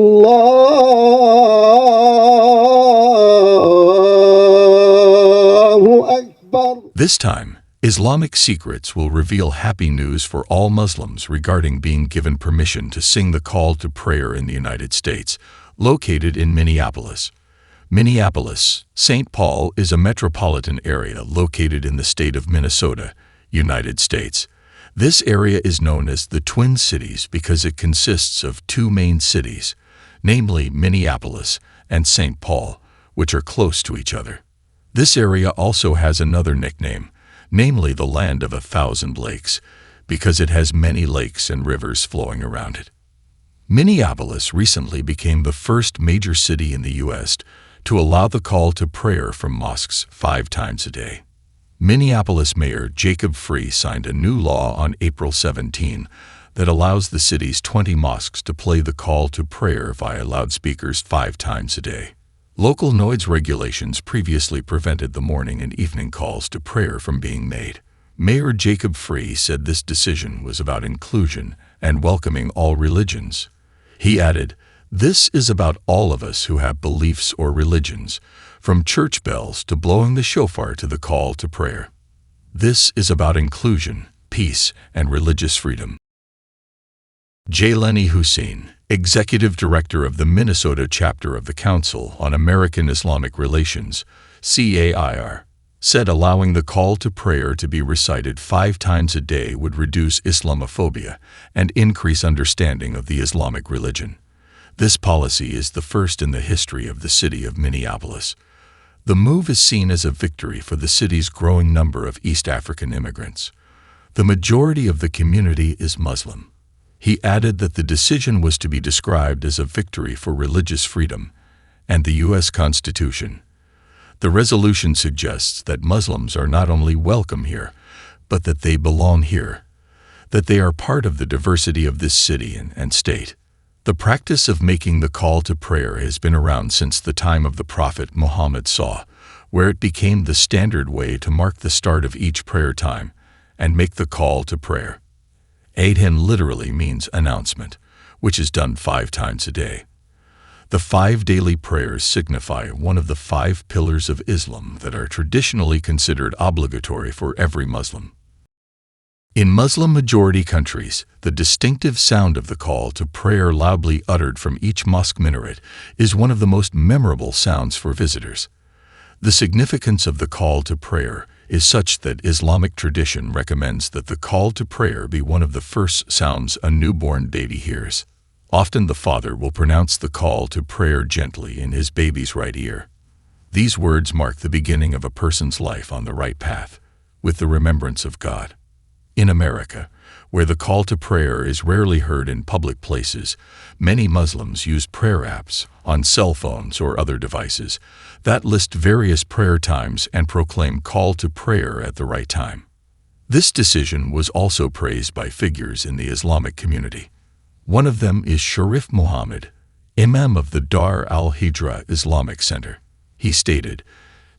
Allahu Akbar. This time, Islamic Secrets will reveal happy news for all Muslims regarding being given permission to sing the call to prayer in the United States, located in Minneapolis. Minneapolis-Saint Paul is a metropolitan area located in the state of Minnesota, United States. This area is known as the Twin Cities because it consists of two main cities, namely Minneapolis and Saint Paul, which are close to each other. This area also has another nickname, namely the Land of 1,000 Lakes, because it has many lakes and rivers flowing around it. Minneapolis recently became the first major city in the U.S. to allow the call to prayer from mosques 5 times a day. Minneapolis Mayor Jacob Free signed a new law on April 17 that allows the city's 20 mosques to play the call to prayer via loudspeakers 5 times a day. Local noise regulations previously prevented the morning and evening calls to prayer from being made. Mayor Jacob Free said this decision was about inclusion and welcoming all religions. He added, "This is about all of us who have beliefs or religions, from church bells to blowing the shofar to the call to prayer. This is about inclusion, peace, and religious freedom." Jailani Hussein, Executive Director of the Minnesota chapter of the Council on American Islamic Relations, CAIR, said allowing the call to prayer to be recited 5 times a day would reduce Islamophobia and increase understanding of the Islamic religion. This policy is the first in the history of the city of Minneapolis. The move is seen as a victory for the city's growing number of East African immigrants. The majority of the community is Muslim. He added that the decision was to be described as a victory for religious freedom and the U.S. Constitution. The resolution suggests that Muslims are not only welcome here, but that they belong here, that they are part of the diversity of this city and state. The practice of making the call to prayer has been around since the time of the Prophet Muhammad SAW, where it became the standard way to mark the start of each prayer time and make the call to prayer. Adhan literally means announcement, which is done 5 times a day. The 5 daily prayers signify one of the 5 pillars of Islam that are traditionally considered obligatory for every Muslim. In Muslim-majority countries, the distinctive sound of the call to prayer loudly uttered from each mosque minaret is one of the most memorable sounds for visitors. The significance of the call to prayer is such that Islamic tradition recommends that the call to prayer be one of the first sounds a newborn baby hears. Often the father will pronounce the call to prayer gently in his baby's right ear. These words mark the beginning of a person's life on the right path, with the remembrance of God. In America, where the call to prayer is rarely heard in public places, many Muslims use prayer apps on cell phones or other devices that list various prayer times and proclaim call to prayer at the right time. This decision was also praised by figures in the Islamic community. One of them is Sharif Muhammad, Imam of the Dar al-Hijra Islamic Center. He stated,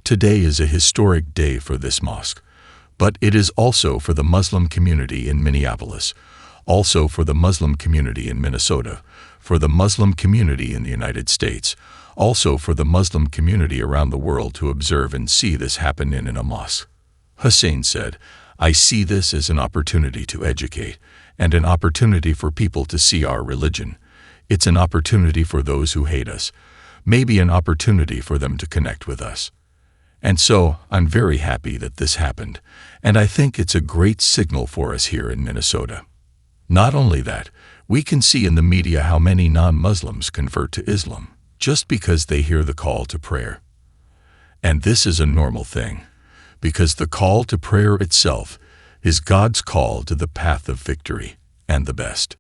"Today is a historic day for this mosque, but it is also for the Muslim community in Minneapolis, also for the Muslim community in Minnesota, for the Muslim community in the United States, also for the Muslim community around the world to observe and see this happen in a mosque." Hussein said, "I see this as an opportunity to educate and an opportunity for people to see our religion. It's an opportunity for those who hate us, maybe an opportunity for them to connect with us. And so, I'm very happy that this happened, and I think it's a great signal for us here in Minnesota. Not only that, we can see in the media how many non-Muslims convert to Islam just because they hear the call to prayer. And this is a normal thing, because the call to prayer itself is God's call to the path of victory and the best.